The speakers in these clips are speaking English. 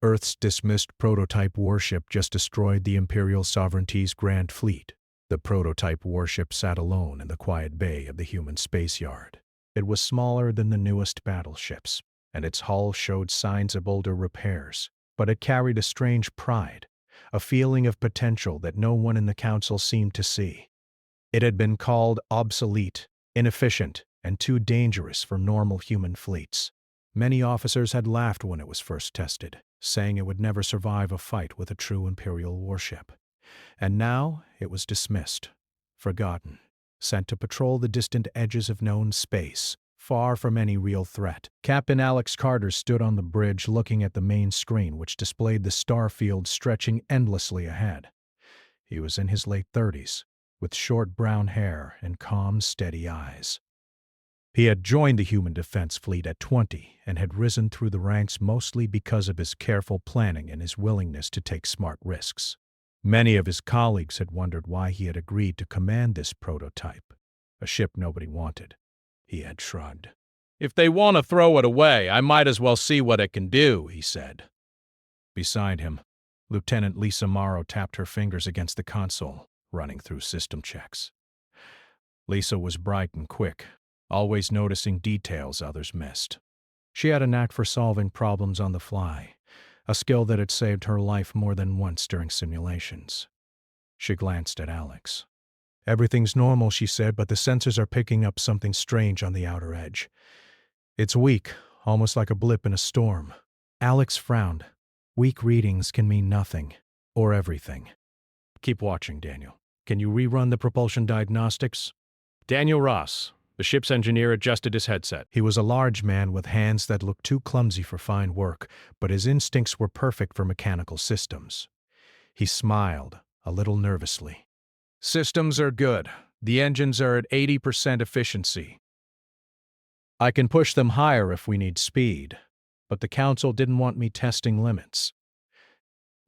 Earth's dismissed prototype warship just destroyed the Imperial Sovereignty's Grand Fleet. The prototype warship sat alone in the quiet bay of the human space yard. It was smaller than the newest battleships, and its hull showed signs of older repairs, but it carried a strange pride, a feeling of potential that no one in the council seemed to see. It had been called obsolete, inefficient, and too dangerous for normal human fleets. Many officers had laughed when it was first tested, saying it would never survive a fight with a true Imperial warship. And now it was dismissed, forgotten, sent to patrol the distant edges of known space, far from any real threat. Captain Alex Carter stood on the bridge looking at the main screen which displayed the star field stretching endlessly ahead. He was in his late 30s, with short brown hair and calm, steady eyes. He had joined the Human Defense Fleet at 20 and had risen through the ranks mostly because of his careful planning and his willingness to take smart risks. Many of his colleagues had wondered why he had agreed to command this prototype, a ship nobody wanted. He had shrugged. "If they want to throw it away, I might as well see what it can do," he said. Beside him, Lieutenant Lisa Morrow tapped her fingers against the console, running through system checks. Lisa was bright and quick, always noticing details others missed. She had a knack for solving problems on the fly, a skill that had saved her life more than once during simulations. She glanced at Alex. "Everything's normal," she said, "but the sensors are picking up something strange on the outer edge. It's weak, almost like a blip in a storm." Alex frowned. Weak readings can mean nothing, or everything. "Keep watching, Daniel. Can you rerun the propulsion diagnostics?" Daniel Ross, the ship's engineer, adjusted his headset. He was a large man with hands that looked too clumsy for fine work, but his instincts were perfect for mechanical systems. He smiled, a little nervously. "Systems are good. The engines are at 80% efficiency. I can push them higher if we need speed, but the Council didn't want me testing limits."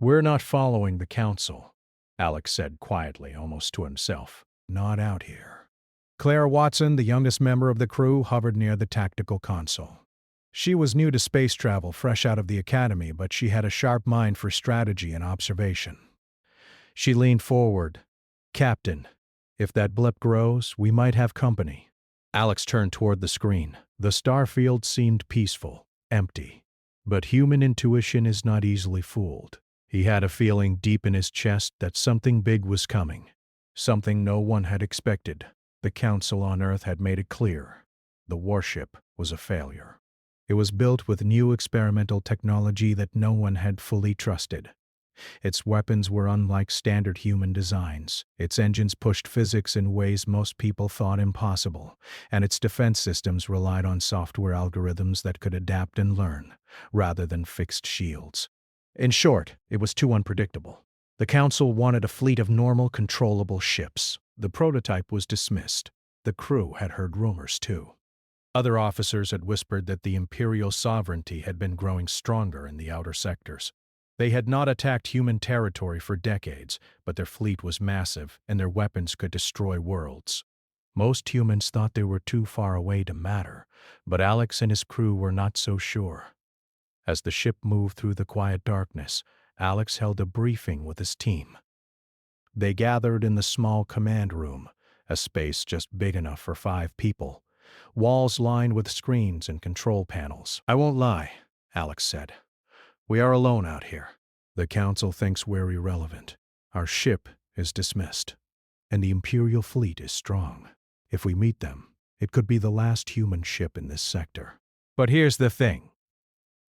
"We're not following the Council," Alex said quietly, almost to himself. "Not out here." Claire Watson, the youngest member of the crew, hovered near the tactical console. She was new to space travel, fresh out of the academy, but she had a sharp mind for strategy and observation. She leaned forward. "Captain, if that blip grows, we might have company." Alex turned toward the screen. The star field seemed peaceful, empty. But human intuition is not easily fooled. He had a feeling deep in his chest that something big was coming, something no one had expected. The Council on Earth had made it clear. The warship was a failure. It was built with new experimental technology that no one had fully trusted. Its weapons were unlike standard human designs. Its engines pushed physics in ways most people thought impossible, and its defense systems relied on software algorithms that could adapt and learn, rather than fixed shields. In short, it was too unpredictable. The Council wanted a fleet of normal, controllable ships. The prototype was dismissed. The crew had heard rumors, too. Other officers had whispered that the Imperial sovereignty had been growing stronger in the outer sectors. They had not attacked human territory for decades, but their fleet was massive, and their weapons could destroy worlds. Most humans thought they were too far away to matter, but Alex and his crew were not so sure. As the ship moved through the quiet darkness, Alex held a briefing with his team. They gathered in the small command room, a space just big enough for 5 people, walls lined with screens and control panels. "I won't lie," Alex said. "We are alone out here. The Council thinks we're irrelevant. Our ship is dismissed, and the Imperial fleet is strong. If we meet them, it could be the last human ship in this sector. But here's the thing."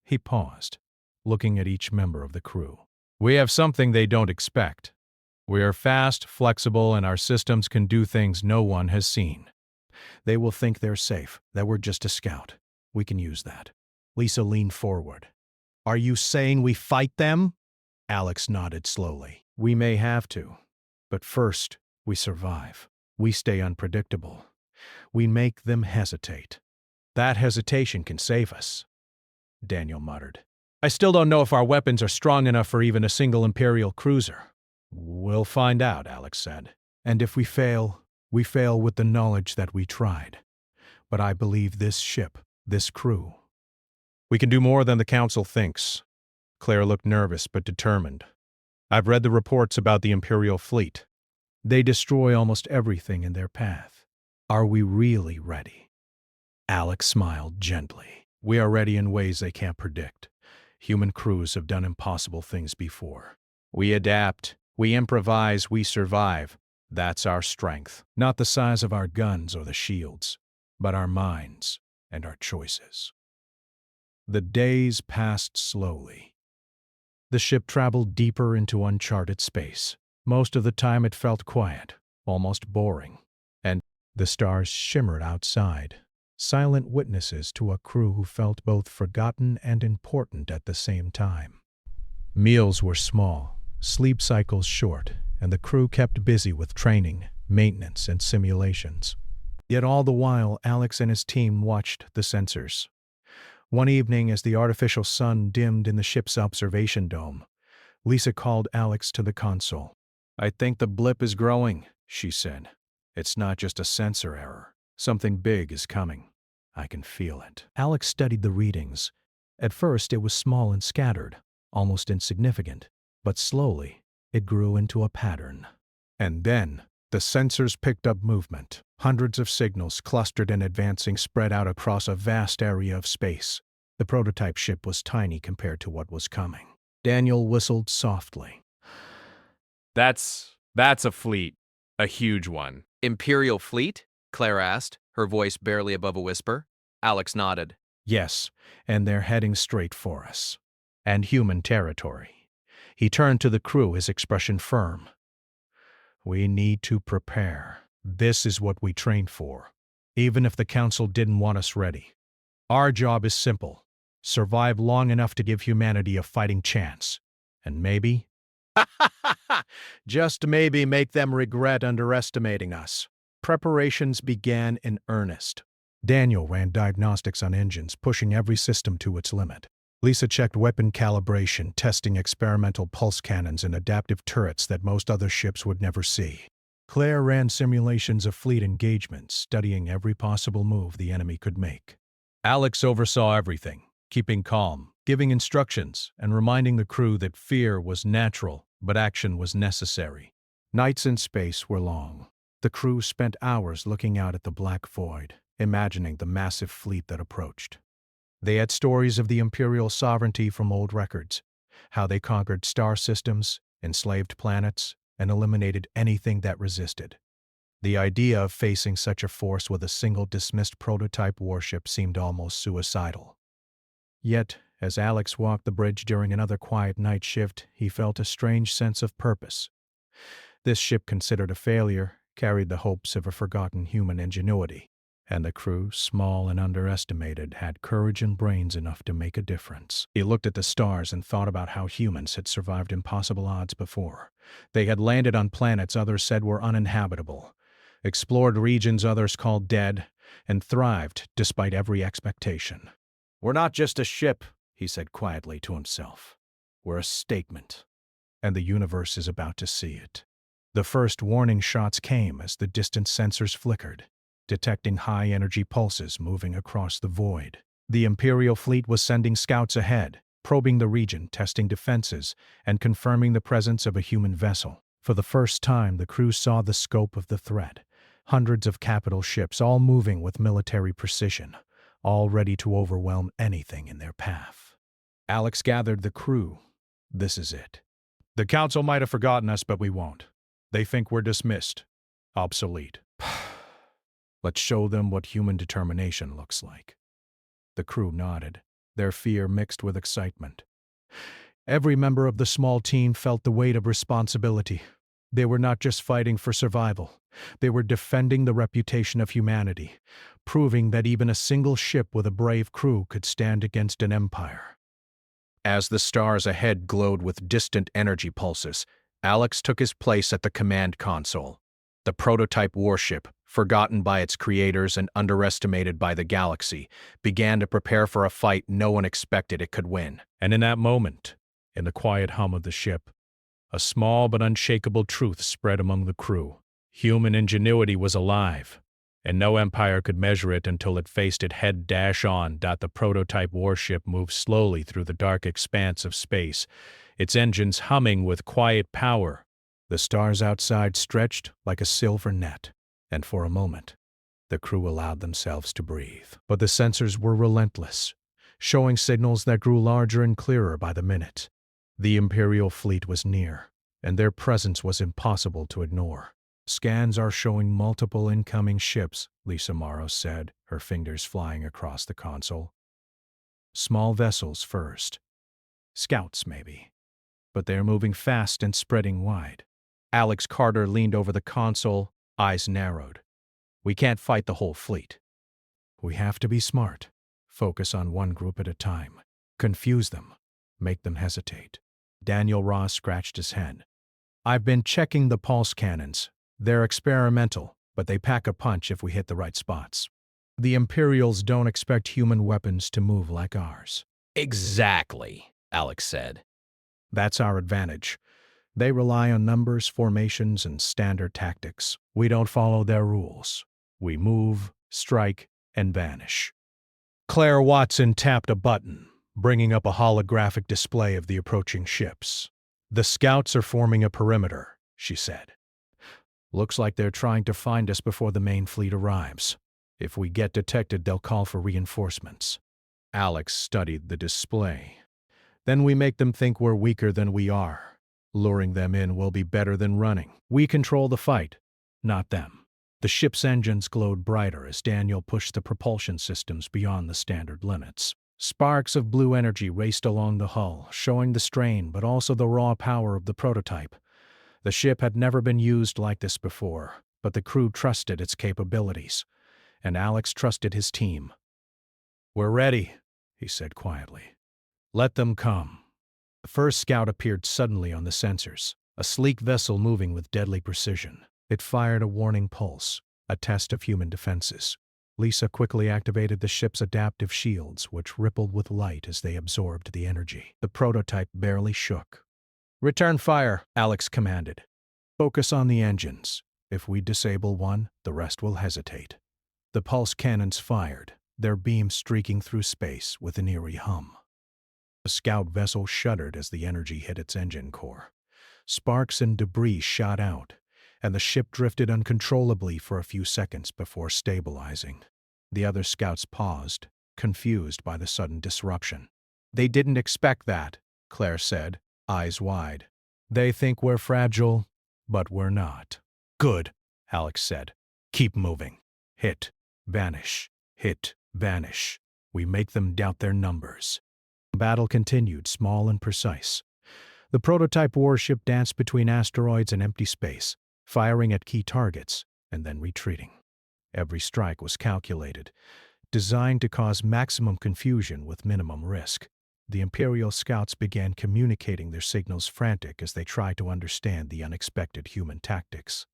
He paused, looking at each member of the crew. "We have something they don't expect. We are fast, flexible, and our systems can do things no one has seen. They will think they're safe, that we're just a scout. We can use that." Lisa leaned forward. "Are you saying we fight them?" Alex nodded slowly. "We may have to, but first, we survive. We stay unpredictable. We make them hesitate. That hesitation can save us," Daniel muttered. "I still don't know if our weapons are strong enough for even a single Imperial cruiser." "We'll find out," Alex said. "And if we fail with the knowledge that we tried. But I believe this ship, this crew. We can do more than the Council thinks." Claire looked nervous but determined. I've read the reports about the Imperial fleet. They destroy almost everything in their path. Are we really ready? Alex smiled gently. We are ready in ways they can't predict. Human crews have done impossible things before. We adapt, we improvise, we survive. That's our strength. Not the size of our guns or the shields, but our minds and our choices. The days passed slowly. The ship traveled deeper into uncharted space. Most of the time it felt quiet, almost boring, and the stars shimmered outside, silent witnesses to a crew who felt both forgotten and important at the same time. Meals were small, sleep cycles short, and the crew kept busy with training, maintenance, and simulations. Yet all the while, Alex and his team watched the sensors. One evening, as the artificial sun dimmed in the ship's observation dome, Lisa called Alex to the console. I think the blip is growing, she said. It's not just a sensor error. Something big is coming. I can feel it. Alex studied the readings. At first, it was small and scattered, almost insignificant, but slowly, it grew into a pattern. And then, the sensors picked up movement. Hundreds of signals, clustered and advancing, spread out across a vast area of space. The prototype ship was tiny compared to what was coming. Daniel whistled softly. That's a fleet. A huge one. Imperial fleet? Claire asked, her voice barely above a whisper. Alex nodded. Yes, and they're heading straight for us. And human territory. He turned to the crew, his expression firm. We need to prepare. This is what we trained for, even if the Council didn't want us ready. Our job is simple. Survive long enough to give humanity a fighting chance. And maybe, just maybe, make them regret underestimating us. Preparations began in earnest. Daniel ran diagnostics on engines, pushing every system to its limit. Lisa checked weapon calibration, testing experimental pulse cannons and adaptive turrets that most other ships would never see. Claire ran simulations of fleet engagements, studying every possible move the enemy could make. Alex oversaw everything, keeping calm, giving instructions, and reminding the crew that fear was natural, but action was necessary. Nights in space were long. The crew spent hours looking out at the black void, imagining the massive fleet that approached. They had stories of the Imperial sovereignty from old records, how they conquered star systems, enslaved planets, and eliminated anything that resisted. The idea of facing such a force with a single dismissed prototype warship seemed almost suicidal. Yet, as Alex walked the bridge during another quiet night shift, he felt a strange sense of purpose. This ship, considered a failure, carried the hopes of a forgotten human ingenuity, and the crew, small and underestimated, had courage and brains enough to make a difference. He looked at the stars and thought about how humans had survived impossible odds before. They had landed on planets others said were uninhabitable, explored regions others called dead, and thrived despite every expectation. We're not just a ship, he said quietly to himself. We're a statement, and the universe is about to see it. The first warning shots came as the distant sensors flickered, detecting high-energy pulses moving across the void. The Imperial fleet was sending scouts ahead, probing the region, testing defenses, and confirming the presence of a human vessel. For the first time, the crew saw the scope of the threat. Hundreds of capital ships, all moving with military precision, all ready to overwhelm anything in their path. Alex gathered the crew. This is it. The Council might have forgotten us, but we won't. They think we're dismissed, obsolete. Let's show them what human determination looks like. The crew nodded, their fear mixed with excitement. Every member of the small team felt the weight of responsibility. They were not just fighting for survival. They were defending the reputation of humanity, proving that even a single ship with a brave crew could stand against an empire. As the stars ahead glowed with distant energy pulses, Alex took his place at the command console. The prototype warship, forgotten by its creators and underestimated by the galaxy, began to prepare for a fight no one expected it could win. And in that moment, in the quiet hum of the ship, a small but unshakable truth spread among the crew. Human ingenuity was alive, and no empire could measure it until it faced it head-on. The prototype warship moved slowly through the dark expanse of space, its engines humming with quiet power. The stars outside stretched like a silver net, and for a moment, the crew allowed themselves to breathe. But the sensors were relentless, showing signals that grew larger and clearer by the minute. The Imperial fleet was near, and their presence was impossible to ignore. "Scans are showing multiple incoming ships," Lisa Morrow said, her fingers flying across the console. "Small vessels first. Scouts, maybe. But they're moving fast and spreading wide." Alex Carter leaned over the console, eyes narrowed. "We can't fight the whole fleet. We have to be smart. Focus on one group at a time. Confuse them. Make them hesitate." Daniel Ross scratched his head. "I've been checking the pulse cannons. They're experimental, but they pack a punch if we hit the right spots. The Imperials don't expect human weapons to move like ours." Exactly, Alex said. "That's our advantage. They rely on numbers, formations, and standard tactics. We don't follow their rules. We move, strike, and vanish." Claire Watson tapped a button, bringing up a holographic display of the approaching ships. "The scouts are forming a perimeter," she said. "Looks like they're trying to find us before the main fleet arrives. If we get detected, they'll call for reinforcements." Alex studied the display. "Then we make them think we're weaker than we are. Luring them in will be better than running. We control the fight, not them." The ship's engines glowed brighter as Daniel pushed the propulsion systems beyond the standard limits. Sparks of blue energy raced along the hull, showing the strain but also the raw power of the prototype. The ship had never been used like this before, but the crew trusted its capabilities, and Alex trusted his team. "We're ready," he said quietly. "Let them come." The first scout appeared suddenly on the sensors, a sleek vessel moving with deadly precision. It fired a warning pulse, a test of human defenses. Lisa quickly activated the ship's adaptive shields, which rippled with light as they absorbed the energy. The prototype barely shook. "Return fire," Alex commanded. "Focus on the engines. If we disable one, the rest will hesitate." The pulse cannons fired, their beams streaking through space with an eerie hum. The scout vessel shuddered as the energy hit its engine core. Sparks and debris shot out, and the ship drifted uncontrollably for a few seconds before stabilizing. The other scouts paused, confused by the sudden disruption. "They didn't expect that," Claire said, eyes wide. "They think we're fragile, but we're not." "Good," Alex said. "Keep moving. Hit, vanish, hit, vanish. We make them doubt their numbers." The battle continued, small and precise. The prototype warship danced between asteroids and empty space, firing at key targets and then retreating. Every strike was calculated, designed to cause maximum confusion with minimum risk. The Imperial scouts began communicating their signals frantic as they tried to understand the unexpected human tactics.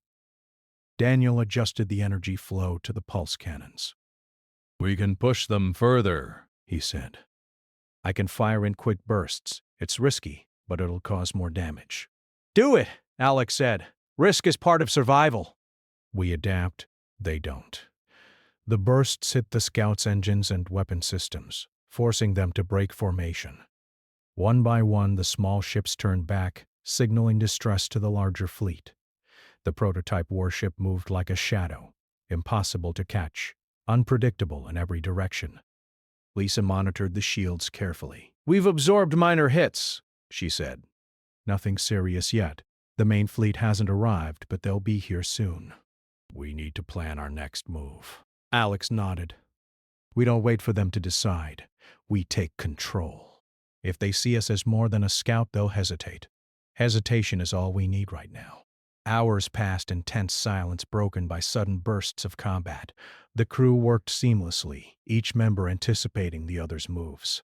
Daniel adjusted the energy flow to the pulse cannons. "We can push them further," he said. "I can fire in quick bursts. It's risky, but it'll cause more damage." "Do it," Alex said. "Risk is part of survival." We adapt, they don't. The bursts hit the scouts' engines and weapon systems, forcing them to break formation. One by one, the small ships turned back, signaling distress to the larger fleet. The prototype warship moved like a shadow, impossible to catch, unpredictable in every direction. Lisa monitored the shields carefully. "We've absorbed minor hits," she said. "Nothing serious yet. The main fleet hasn't arrived, but they'll be here soon. We need to plan our next move." Alex nodded. "We don't wait for them to decide. We take control. If they see us as more than a scout, they'll hesitate. Hesitation is all we need right now." Hours passed in tense silence broken by sudden bursts of combat. The crew worked seamlessly, each member anticipating the other's moves.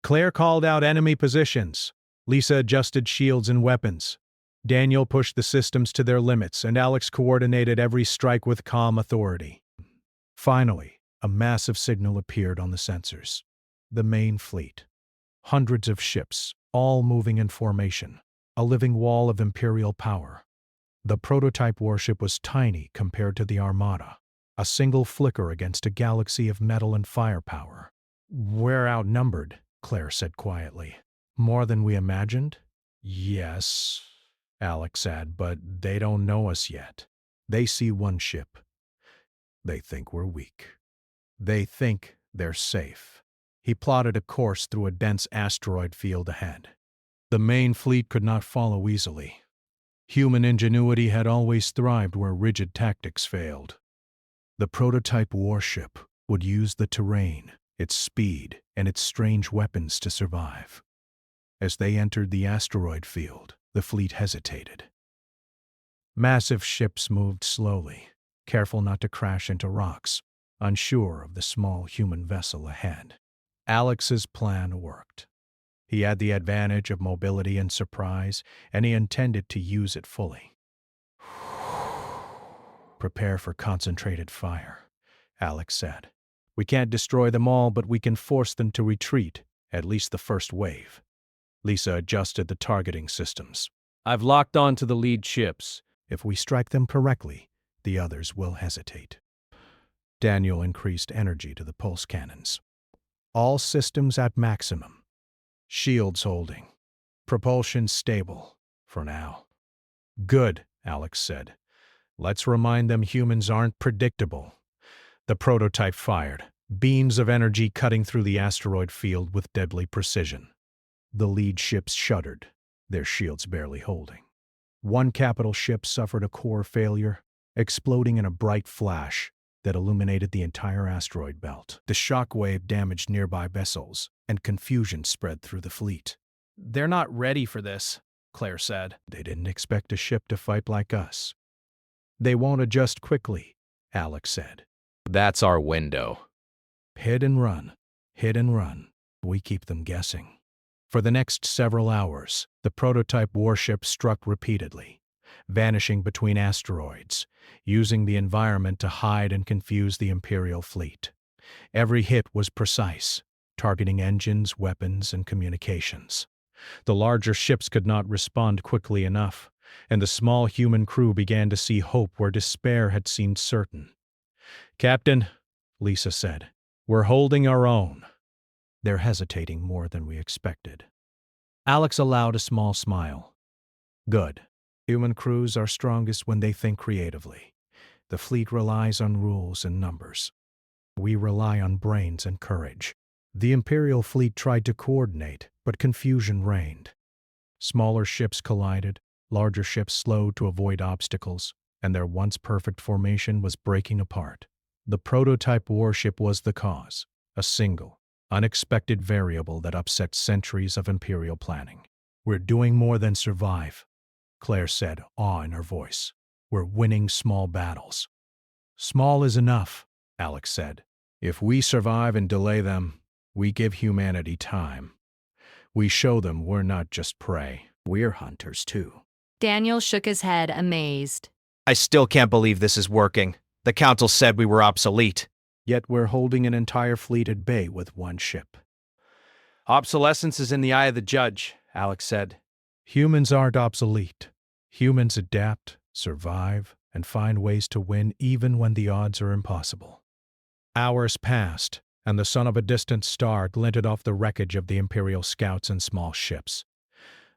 Claire called out enemy positions. Lisa adjusted shields and weapons. Daniel pushed the systems to their limits, and Alex coordinated every strike with calm authority. Finally, a massive signal appeared on the sensors. The main fleet. Hundreds of ships, all moving in formation, a living wall of Imperial power. The prototype warship was tiny compared to the Armada, A single flicker against a galaxy of metal and firepower. "We're outnumbered," Claire said quietly. "More than we imagined?" "Yes," Alex said, "but they don't know us yet. They see one ship. They think we're weak. They think they're safe." He plotted a course through a dense asteroid field ahead. The main fleet could not follow easily. Human ingenuity had always thrived where rigid tactics failed. The prototype warship would use the terrain, its speed, and its strange weapons to survive. As they entered the asteroid field, the fleet hesitated. Massive ships moved slowly, careful not to crash into rocks, unsure of the small human vessel ahead. Alex's plan worked. He had the advantage of mobility and surprise, and he intended to use it fully. "Prepare for concentrated fire," Alex said. "We can't destroy them all, but we can force them to retreat, at least the first wave." Lisa adjusted the targeting systems. I've locked on to the lead ships. "If we strike them correctly, the others will hesitate." Daniel increased energy to the pulse cannons. "All systems at maximum. Shields holding. Propulsion stable, for now." "Good," Alex said. "Let's remind them humans aren't predictable." The prototype fired, beams of energy cutting through the asteroid field with deadly precision. The lead ships shuddered, their shields barely holding. One capital ship suffered a core failure, exploding in a bright flash that illuminated the entire asteroid belt. The shockwave damaged nearby vessels, and confusion spread through the fleet. They're not ready for this, Claire said. "They didn't expect a ship to fight like us." "They won't adjust quickly," Alex said. That's our window. Hit and run. Hit and run. We keep them guessing. For the next several hours, the prototype warship struck repeatedly, vanishing between asteroids, using the environment to hide and confuse the Imperial fleet. Every hit was precise, targeting engines, weapons, and communications. The larger ships could not respond quickly enough, and the small human crew began to see hope where despair had seemed certain. "Captain," Lisa said, "we're holding our own." "They're hesitating more than we expected." Alex allowed a small smile. "Good. Human crews are strongest when they think creatively. The fleet relies on rules and numbers. We rely on brains and courage." The Imperial fleet tried to coordinate, but confusion reigned. Smaller ships collided, larger ships slowed to avoid obstacles, and their once perfect formation was breaking apart. The prototype warship was the cause, a single, unexpected variable that upset centuries of Imperial planning. "We're doing more than survive," Claire said, awe in her voice. "We're winning small battles." "Small is enough," Alex said. "If we survive and delay them, we give humanity time. We show them we're not just prey, we're hunters too." Daniel shook his head, amazed. I still can't believe this is working. The Council said we were obsolete. Yet we're holding an entire fleet at bay with one ship. Obsolescence is in the eye of the judge, Alex said. Humans aren't obsolete. Humans adapt, survive, and find ways to win even when the odds are impossible. Hours passed, and the sun of a distant star glinted off the wreckage of the Imperial scouts and small ships.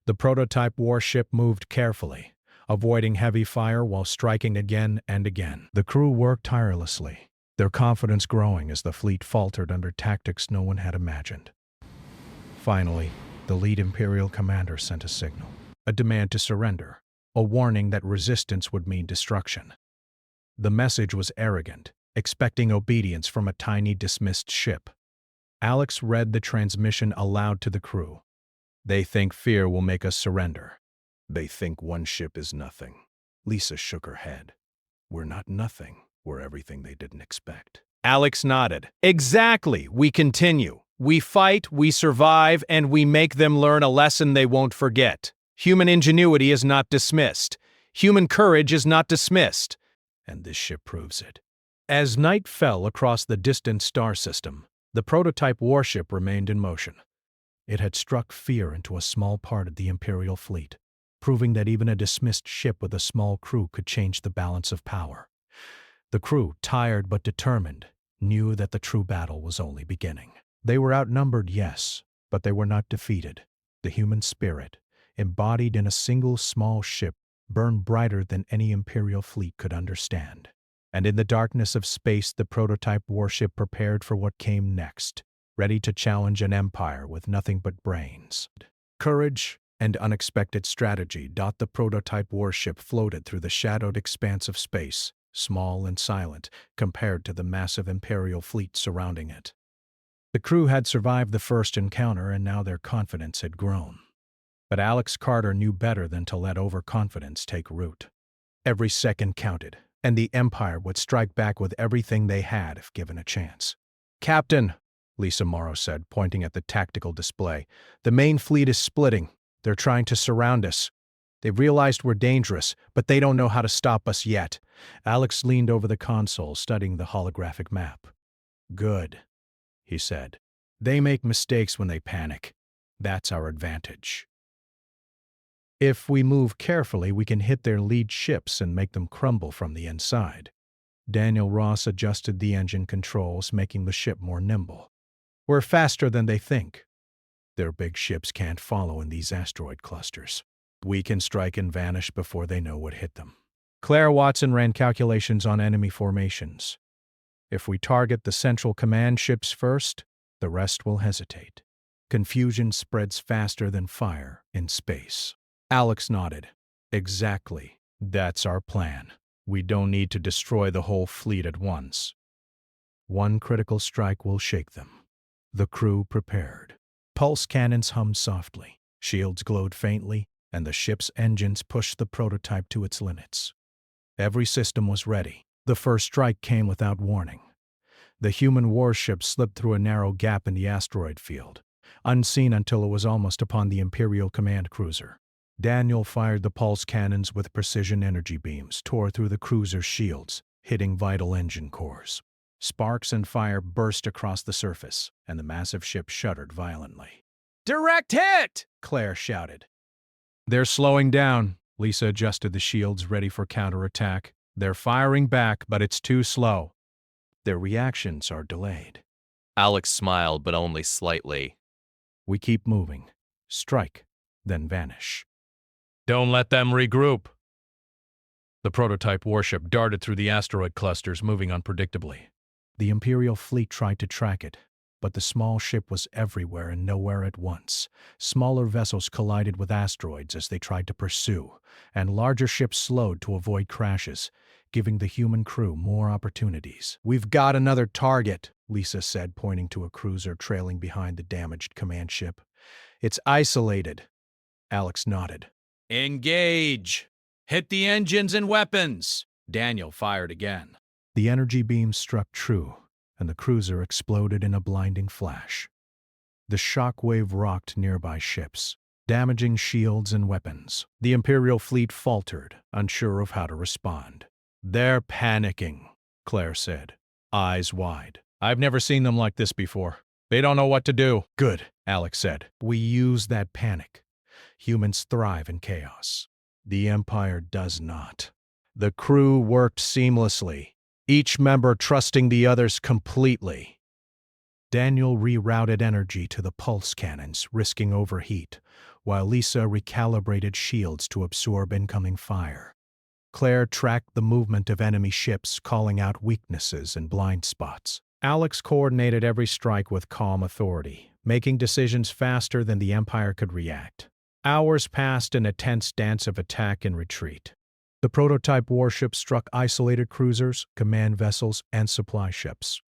The prototype warship moved carefully, avoiding heavy fire while striking again and again. The crew worked tirelessly, their confidence growing as the fleet faltered under tactics no one had imagined. Finally, the lead Imperial commander sent a signal, a demand to surrender, a warning that resistance would mean destruction. The message was arrogant, expecting obedience from a tiny dismissed ship. Alex read the transmission aloud to the crew. "They think fear will make us surrender. They think one ship is nothing." Lisa shook her head. "We're not nothing. We're everything they didn't expect." Alex nodded. Exactly. We continue. We fight, we survive, and we make them learn a lesson they won't forget. Human ingenuity is not dismissed. Human courage is not dismissed. And this ship proves it. As night fell across the distant star system, the prototype warship remained in motion. It had struck fear into a small part of the Imperial fleet, proving that even a dismissed ship with a small crew could change the balance of power. The crew, tired but determined, knew that the true battle was only beginning. They were outnumbered, yes, but they were not defeated. The human spirit, embodied in a single small ship, burned brighter than any Imperial fleet could understand. And in the darkness of space, the prototype warship prepared for what came next, ready to challenge an empire with nothing but brains. Courage and unexpected strategy. The prototype warship floated through the shadowed expanse of space, small and silent compared to the massive Imperial fleet surrounding it. The crew had survived the first encounter, and now their confidence had grown. But Alex Carter knew better than to let overconfidence take root. Every second counted, and the Empire would strike back with everything they had if given a chance. "Captain," Lisa Morrow said, pointing at the tactical display, "the main fleet is splitting. They're trying to surround us. They've realized we're dangerous, but they don't know how to stop us yet." Alex leaned over the console, studying the holographic map. "Good," he said. "They make mistakes when they panic. That's our advantage. If we move carefully, we can hit their lead ships and make them crumble from the inside." Daniel Ross adjusted the engine controls, making the ship more nimble. "We're faster than they think. Their big ships can't follow in these asteroid clusters. We can strike and vanish before they know what hit them." Claire Watson ran calculations on enemy formations. "If we target the central command ships first, the rest will hesitate. Confusion spreads faster than fire in space." Alex nodded. "Exactly. That's our plan. We don't need to destroy the whole fleet at once. One critical strike will shake them." The crew prepared. Pulse cannons hummed softly, shields glowed faintly, and the ship's engines pushed the prototype to its limits. Every system was ready. The first strike came without warning. The human warship slipped through a narrow gap in the asteroid field, unseen until it was almost upon the Imperial command cruiser. Daniel fired the pulse cannons with precision energy beams, tore through the cruiser's shields, hitting vital engine cores. Sparks and fire burst across the surface, and the massive ship shuddered violently. "Direct hit!" Claire shouted. "They're slowing down." Lisa adjusted the shields, ready for counterattack. "They're firing back, but it's too slow. Their reactions are delayed." Alex smiled, but only slightly. "We keep moving. Strike, then vanish." Don't let them regroup. The prototype warship darted through the asteroid clusters, moving unpredictably. The Imperial fleet tried to track it, but the small ship was everywhere and nowhere at once. Smaller vessels collided with asteroids as they tried to pursue, and larger ships slowed to avoid crashes, giving the human crew more opportunities. "We've got another target," Lisa said, pointing to a cruiser trailing behind the damaged command ship. "It's isolated." Alex nodded. "Engage! Hit the engines and weapons!" Daniel fired again. The energy beams struck true, and the cruiser exploded in a blinding flash. The shock wave rocked nearby ships, damaging shields and weapons. The Imperial fleet faltered, unsure of how to respond. "They're panicking," Claire said, eyes wide. "I've never seen them like this before. They don't know what to do." "Good," Alex said. "We use that panic. Humans thrive in chaos. The Empire does not." The crew worked seamlessly, each member trusting the others completely. Daniel rerouted energy to the pulse cannons, risking overheat, while Lisa recalibrated shields to absorb incoming fire. Claire tracked the movement of enemy ships, calling out weaknesses and blind spots. Alex coordinated every strike with calm authority, making decisions faster than the Empire could react. Hours passed in a tense dance of attack and retreat. The prototype warship struck isolated cruisers, command vessels, and supply ships.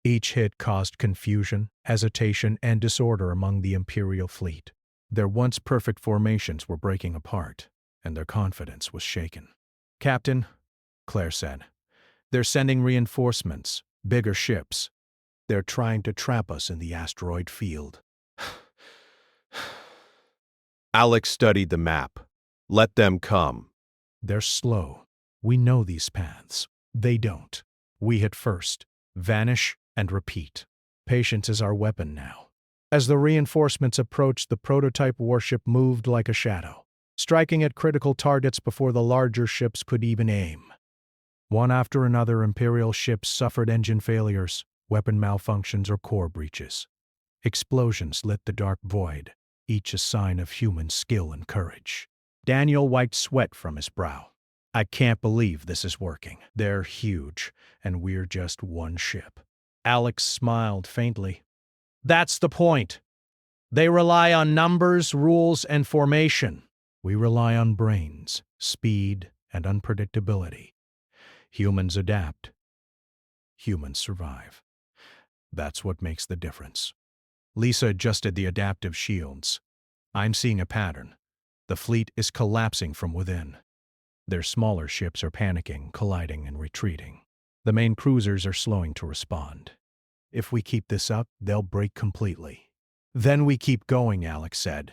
Each hit caused confusion, hesitation, and disorder among the Imperial fleet. Their once perfect formations were breaking apart, and their confidence was shaken. "Captain," Claire said, "they're sending reinforcements, bigger ships. They're trying to trap us in the asteroid field." Alex studied the map. "Let them come." "They're slow. We know these paths. They don't. We hit first, vanish, and repeat. Patience is our weapon now." As the reinforcements approached, the prototype warship moved like a shadow, striking at critical targets before the larger ships could even aim. One after another, Imperial ships suffered engine failures, weapon malfunctions, or core breaches. Explosions lit the dark void, each a sign of human skill and courage. Daniel wiped sweat from his brow. I can't believe this is working. They're huge, and we're just one ship. Alex smiled faintly. That's the point. They rely on numbers, rules, and formation. We rely on brains, speed, and unpredictability. Humans adapt. Humans survive. That's what makes the difference. Lisa adjusted the adaptive shields. I'm seeing a pattern. The fleet is collapsing from within. Their smaller ships are panicking, colliding, and retreating. The main cruisers are slowing to respond. If we keep this up, they'll break completely. Then we keep going, Alex said.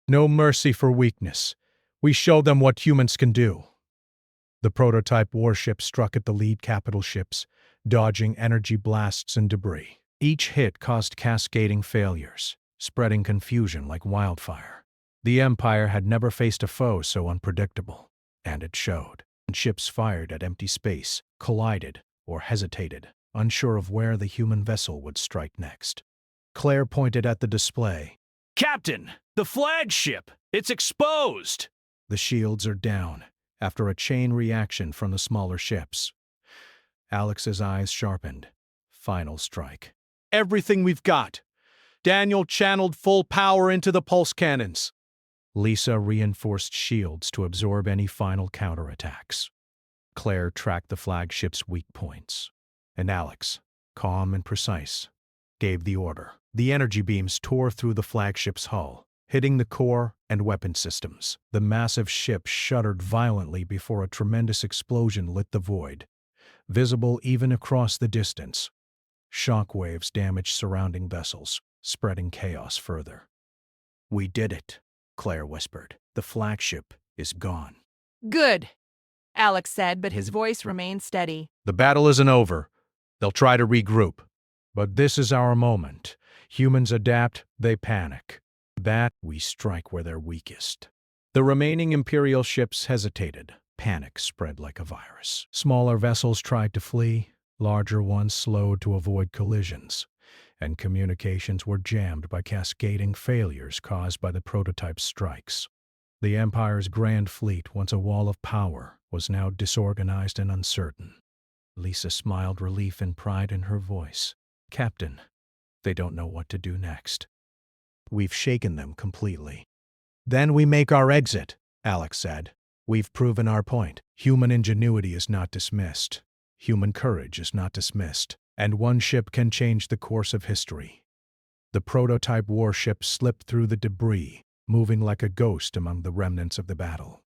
No mercy for weakness. We show them what humans can do. The prototype warship struck at the lead capital ships, dodging energy blasts and debris. Each hit caused cascading failures, spreading confusion like wildfire. The Empire had never faced a foe so unpredictable, and it showed. Ships fired at empty space, collided, or hesitated, unsure of where the human vessel would strike next. Claire pointed at the display. Captain, the flagship! It's exposed! The shields are down, after a chain reaction from the smaller ships. Alex's eyes sharpened. Final strike. Everything we've got. Daniel channeled full power into the pulse cannons. Lisa reinforced shields to absorb any final counterattacks. Claire tracked the flagship's weak points. And Alex, calm and precise, gave the order. The energy beams tore through the flagship's hull, hitting the core and weapon systems. The massive ship shuddered violently before a tremendous explosion lit the void, visible even across the distance. Shockwaves damaged surrounding vessels, spreading chaos further. We did it, Claire whispered. The flagship is gone. Good, Alex said, but his voice remained steady. The battle isn't over. They'll try to regroup. But this is our moment. Humans adapt, they panic. That we strike where they're weakest. The remaining Imperial ships hesitated. Panic spread like a virus. Smaller vessels tried to flee, larger ones slowed to avoid collisions, and communications were jammed by cascading failures caused by the prototype strikes. The Empire's grand fleet, once a wall of power, was now disorganized and uncertain. Lisa smiled relief and pride in her voice. Captain, they don't know what to do next. We've shaken them completely. Then we make our exit, Alex said. We've proven our point. Human ingenuity is not dismissed. Human courage is not dismissed. And one ship can change the course of history. The prototype warship slipped through the debris, moving like a ghost among the remnants of the battle.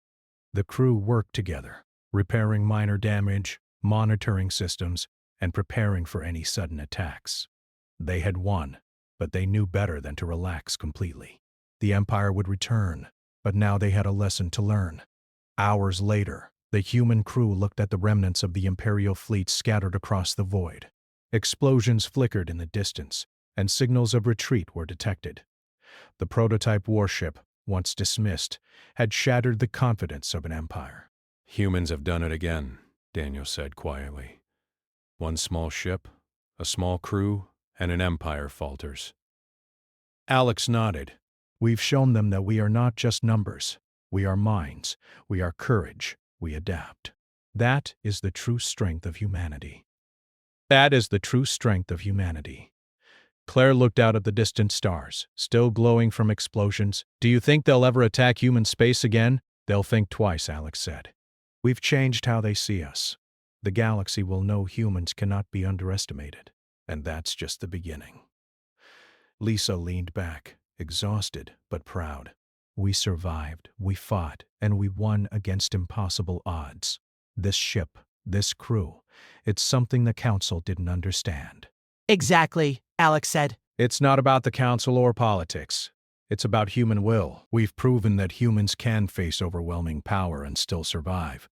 The crew worked together, repairing minor damage, monitoring systems, and preparing for any sudden attacks. They had won, but they knew better than to relax completely. The Empire would return, but now they had a lesson to learn. Hours later, the human crew looked at the remnants of the Imperial fleet scattered across the void. Explosions flickered in the distance, and signals of retreat were detected. The prototype warship, once dismissed, had shattered the confidence of an empire. Humans have done it again, Daniel said quietly. One small ship, a small crew, and an empire falters. Alex nodded. We've shown them that we are not just numbers. We are minds. We are courage. We adapt. That is the true strength of humanity. That is the true strength of humanity. Claire looked out at the distant stars, still glowing from explosions. Do you think they'll ever attack human space again? They'll think twice, Alex said. We've changed how they see us. The galaxy will know humans cannot be underestimated. And that's just the beginning. Lisa leaned back, exhausted but proud. We survived, we fought, and we won against impossible odds. This ship, this crew, it's something the Council didn't understand. Exactly, Alex said. It's not about the Council or politics. It's about human will. We've proven that humans can face overwhelming power and still survive.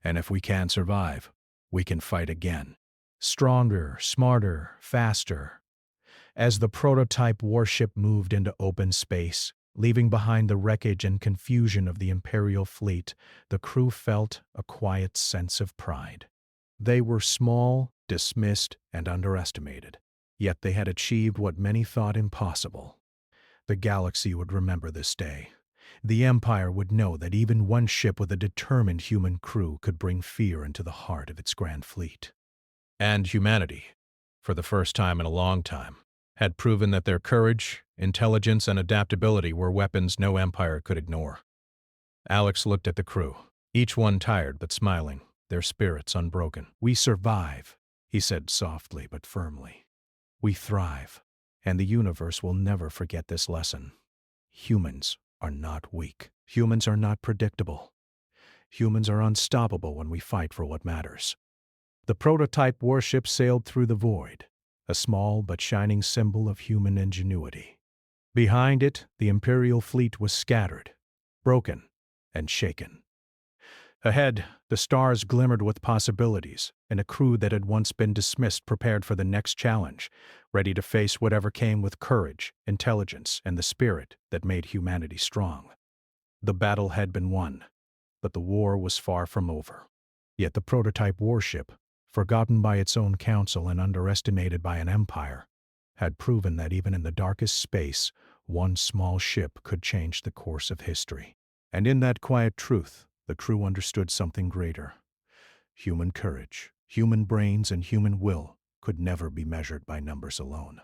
And if we can survive, we can fight again. Stronger, smarter, faster. As the prototype warship moved into open space, leaving behind the wreckage and confusion of the Imperial fleet, the crew felt a quiet sense of pride. They were small, dismissed, and underestimated, yet they had achieved what many thought impossible. The galaxy would remember this day. The Empire would know that even one ship with a determined human crew could bring fear into the heart of its grand fleet. And humanity, for the first time in a long time, had proven that their courage, intelligence, and adaptability were weapons no empire could ignore. Alex looked at the crew, each one tired but smiling, their spirits unbroken. "We survive," he said softly but firmly. "We thrive, and the universe will never forget this lesson. Humans are not weak. Humans are not predictable. Humans are unstoppable when we fight for what matters." The prototype warship sailed through the void, a small but shining symbol of human ingenuity. Behind it, the Imperial fleet was scattered, broken, and shaken. Ahead, the stars glimmered with possibilities, and a crew that had once been dismissed prepared for the next challenge, ready to face whatever came with courage, intelligence, and the spirit that made humanity strong. The battle had been won, but the war was far from over. Yet the prototype warship, forgotten by its own council and underestimated by an empire, had proven that even in the darkest space, one small ship could change the course of history. And in that quiet truth, the crew understood something greater. Human courage, human brains, and human will could never be measured by numbers alone.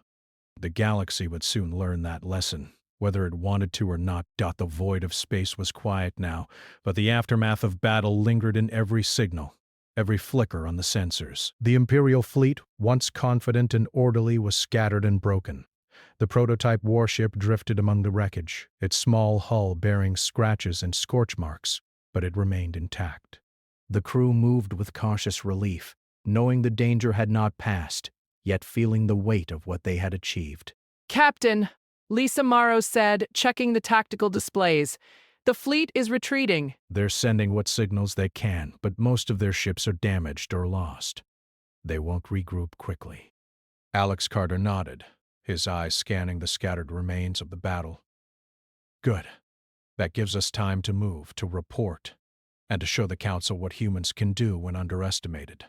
The galaxy would soon learn that lesson, whether it wanted to or not. The void of space was quiet now, but the aftermath of battle lingered in every signal, every flicker on the sensors. The Imperial fleet, once confident and orderly, was scattered and broken. The prototype warship drifted among the wreckage, its small hull bearing scratches and scorch marks, but it remained intact. The crew moved with cautious relief, knowing the danger had not passed, yet feeling the weight of what they had achieved. Captain, Lisa Morrow said, checking the tactical displays. The fleet is retreating. They're sending what signals they can, but most of their ships are damaged or lost. They won't regroup quickly. Alex Carter nodded, his eyes scanning the scattered remains of the battle. Good. That gives us time to move, to report, and to show the Council what humans can do when underestimated.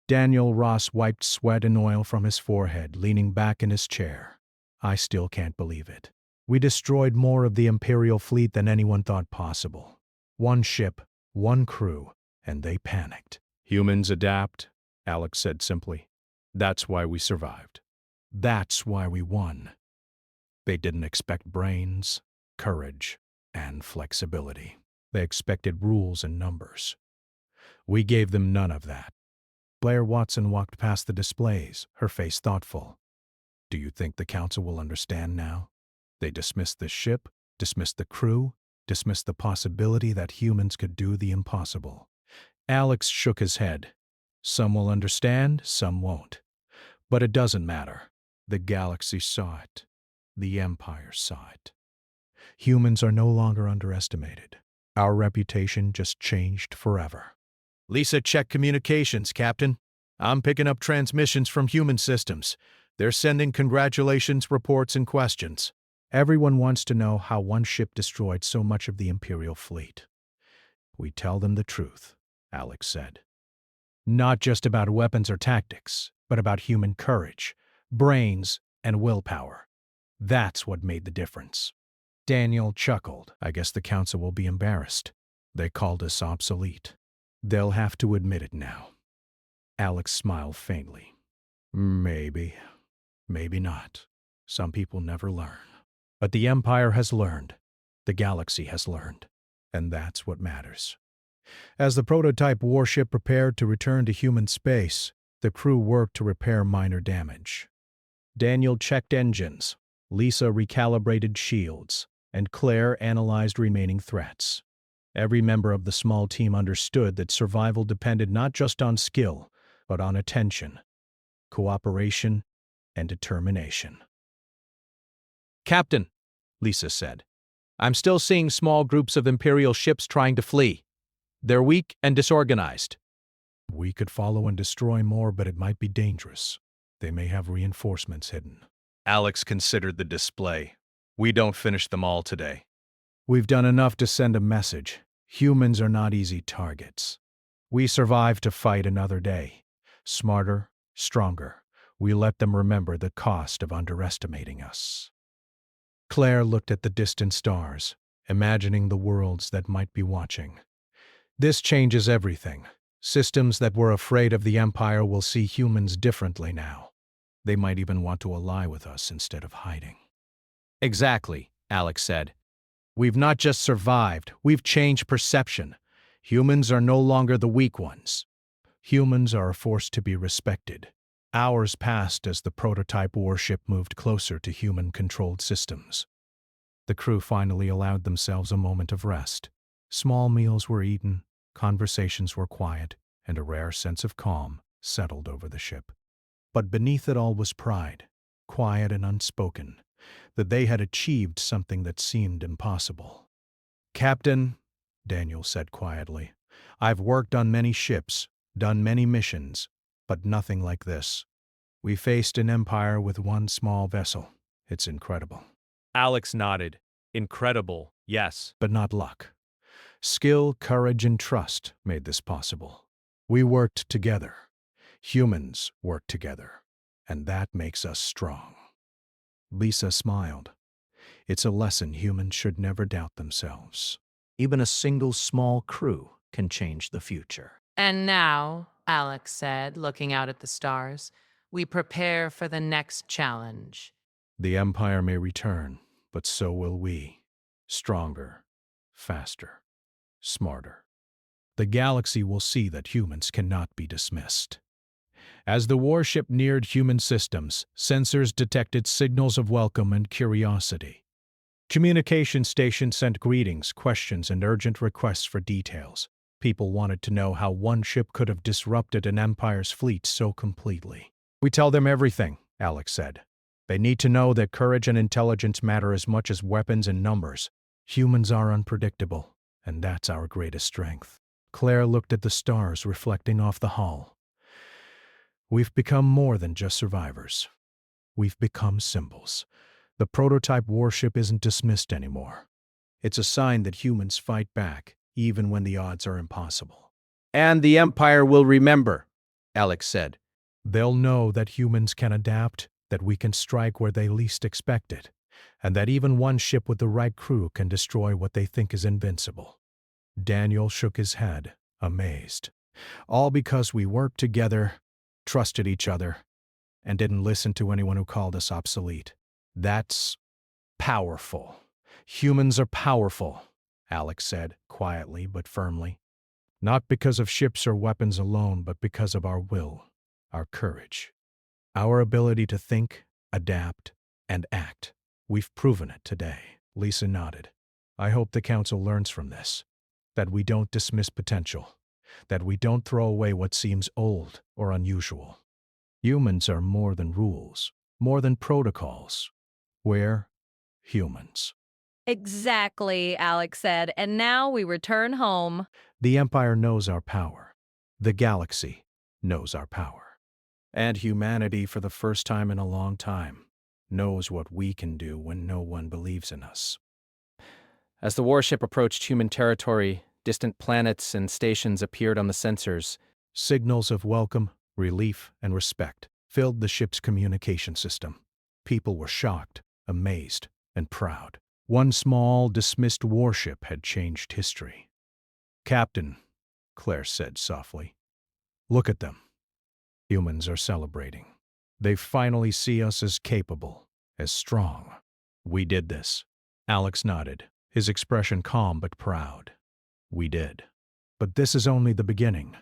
Daniel Ross wiped sweat and oil from his forehead, leaning back in his chair. "I still can't believe it. We destroyed more of the Imperial fleet than anyone thought possible. One ship, one crew, and they panicked." "Humans adapt," Alex said simply. "That's why we survived." "That's why we won." They didn't expect brains, courage, and flexibility. They expected rules and numbers. We gave them none of that. Blair Watson walked past the displays, her face thoughtful. "Do you think the Council will understand now? They dismissed the ship, dismissed the crew, dismissed the possibility that humans could do the impossible." Alex shook his head. "Some will understand, some won't. But it doesn't matter. The galaxy saw it. The Empire saw it. Humans are no longer underestimated. Our reputation just changed forever." Lisa, check communications, Captain. I'm picking up transmissions from human systems. They're sending congratulations, reports, and questions. Everyone wants to know how one ship destroyed so much of the Imperial fleet. "We tell them the truth," Alex said. "Not just about weapons or tactics, but about human courage, brains, and willpower. That's what made the difference." Daniel chuckled. "I guess the Council will be embarrassed. They called us obsolete. They'll have to admit it now." Alex smiled faintly. "Maybe. Maybe not. Some people never learn. But the Empire has learned. The galaxy has learned. And that's what matters." As the prototype warship prepared to return to human space, the crew worked to repair minor damage. Daniel checked engines, Lisa recalibrated shields, and Claire analyzed remaining threats. Every member of the small team understood that survival depended not just on skill, but on attention, cooperation, and determination. Captain, Lisa said, I'm still seeing small groups of Imperial ships trying to flee. They're weak and disorganized. "We could follow and destroy more, but it might be dangerous. They may have reinforcements hidden." Alex considered the display. "We don't finish them all today." "We've done enough to send a message. Humans are not easy targets. We survived to fight another day. Smarter, stronger. We let them remember the cost of underestimating us. Claire looked at the distant stars, imagining the worlds that might be watching. This changes everything. Systems that were afraid of the Empire will see humans differently now. They might even want to ally with us instead of hiding. Exactly, Alex said. We've not just survived, we've changed perception. Humans are no longer the weak ones. Humans are a force to be respected. Hours passed as the prototype warship moved closer to human-controlled systems. The crew finally allowed themselves a moment of rest. Small meals were eaten, conversations were quiet, and a rare sense of calm settled over the ship. But beneath it all was pride, quiet and unspoken, that they had achieved something that seemed impossible. Captain, Daniel said quietly, I've worked on many ships, done many missions, but nothing like this. We faced an empire with one small vessel. It's incredible. Alex nodded. Incredible, yes. But not luck. Skill, courage, and trust made this possible. We worked together. Humans work together, and that makes us strong. Lisa smiled. It's a lesson humans should never doubt themselves. Even a single small crew can change the future. And now, Alex said, looking out at the stars, we prepare for the next challenge. The Empire may return, but so will we. Stronger, faster, smarter. The galaxy will see that humans cannot be dismissed. As the warship neared human systems, sensors detected signals of welcome and curiosity. Communication stations sent greetings, questions, and urgent requests for details. People wanted to know how one ship could have disrupted an empire's fleet so completely. We tell them everything, Alex said. They need to know that courage and intelligence matter as much as weapons and numbers. Humans are unpredictable, and that's our greatest strength. Claire looked at the stars reflecting off the hull. We've become more than just survivors. We've become symbols. The prototype warship isn't dismissed anymore. It's a sign that humans fight back, even when the odds are impossible. And the Empire will remember, Alex said. They'll know that humans can adapt, that we can strike where they least expect it, and that even one ship with the right crew can destroy what they think is invincible. Daniel shook his head, amazed. All because we worked together, trusted each other, and didn't listen to anyone who called us obsolete. That's powerful. Humans are powerful, Alex said, quietly but firmly. Not because of ships or weapons alone, but because of our will, our courage, our ability to think, adapt, and act. We've proven it today. Lisa nodded. I hope the Council learns from this, that we don't dismiss potential, that we don't throw away what seems old or unusual. Humans are more than rules, more than protocols. We're humans. Exactly, Alex said, and now we return home. The Empire knows our power. The galaxy knows our power. And humanity, for the first time in a long time, knows what we can do when no one believes in us. As the warship approached human territory, distant planets and stations appeared on the sensors. Signals of welcome, relief, and respect filled the ship's communication system. People were shocked, amazed, and proud. One small, dismissed warship had changed history. Captain, Claire said softly, look at them. Humans are celebrating. They finally see us as capable, as strong. We did this. Alex nodded, his expression calm but proud. We did. But this is only the beginning.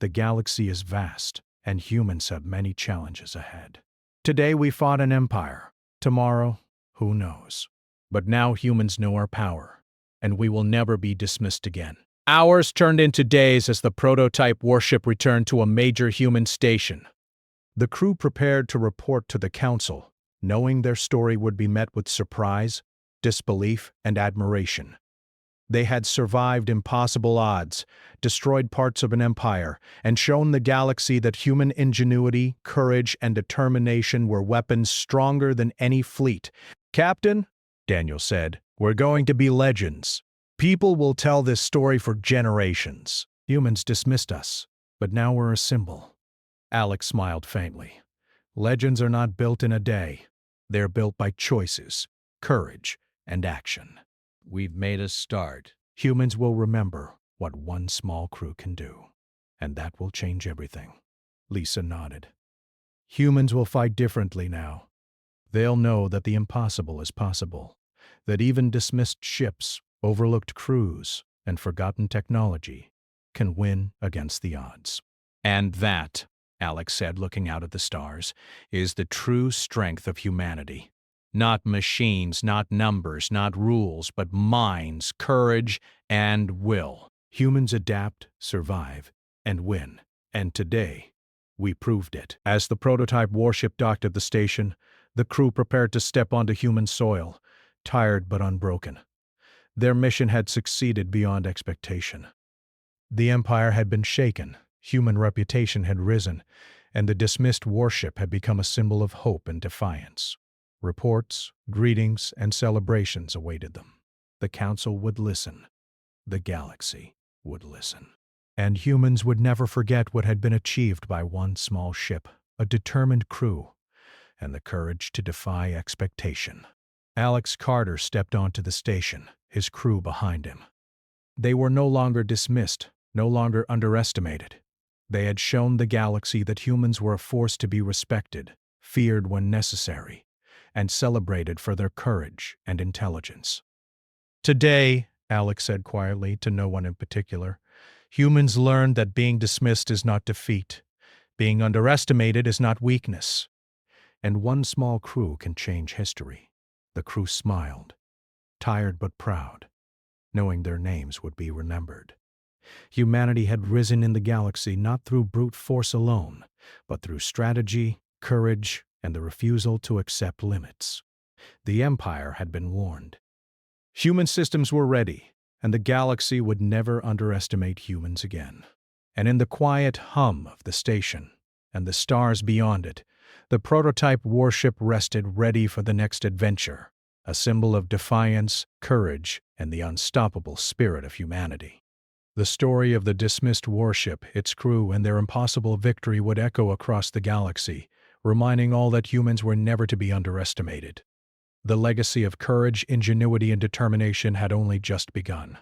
The galaxy is vast, and humans have many challenges ahead. Today we fought an empire. Tomorrow, who knows? But now humans know our power, and we will never be dismissed again. Hours turned into days as the prototype warship returned to a major human station. The crew prepared to report to the Council, knowing their story would be met with surprise, disbelief, and admiration. They had survived impossible odds, destroyed parts of an empire, and shown the galaxy that human ingenuity, courage, and determination were weapons stronger than any fleet. Captain, Daniel said, we're going to be legends. People will tell this story for generations. Humans dismissed us, but now we're a symbol. Alex smiled faintly. Legends are not built in a day. They're built by choices, courage, and action. We've made a start. Humans will remember what one small crew can do, and that will change everything. Lisa nodded. Humans will fight differently now. They'll know that the impossible is possible, that even dismissed ships, overlooked crews, and forgotten technology can win against the odds. And that, Alex said, looking out at the stars, is the true strength of humanity. Not machines, not numbers, not rules, but minds, courage, and will. Humans adapt, survive, and win. And today, we proved it. As the prototype warship docked at the station, the crew prepared to step onto human soil, tired but unbroken. Their mission had succeeded beyond expectation. The Empire had been shaken, human reputation had risen, and the dismissed warship had become a symbol of hope and defiance. Reports, greetings, and celebrations awaited them. The Council would listen. The galaxy would listen. And humans would never forget what had been achieved by one small ship, a determined crew, and the courage to defy expectation. Alex Carter stepped onto the station, his crew behind him. They were no longer dismissed, no longer underestimated. They had shown the galaxy that humans were a force to be respected, feared when necessary, and celebrated for their courage and intelligence. Today, Alex said quietly to no one in particular, humans learned that being dismissed is not defeat, being underestimated is not weakness. And one small crew can change history. The crew smiled, tired but proud, knowing their names would be remembered. Humanity had risen in the galaxy not through brute force alone, but through strategy, courage, and the refusal to accept limits. The Empire had been warned. Human systems were ready, and the galaxy would never underestimate humans again. And in the quiet hum of the station, and the stars beyond it, the prototype warship rested ready for the next adventure, a symbol of defiance, courage, and the unstoppable spirit of humanity. The story of the dismissed warship, its crew, and their impossible victory would echo across the galaxy, reminding all that humans were never to be underestimated. The legacy of courage, ingenuity, and determination had only just begun.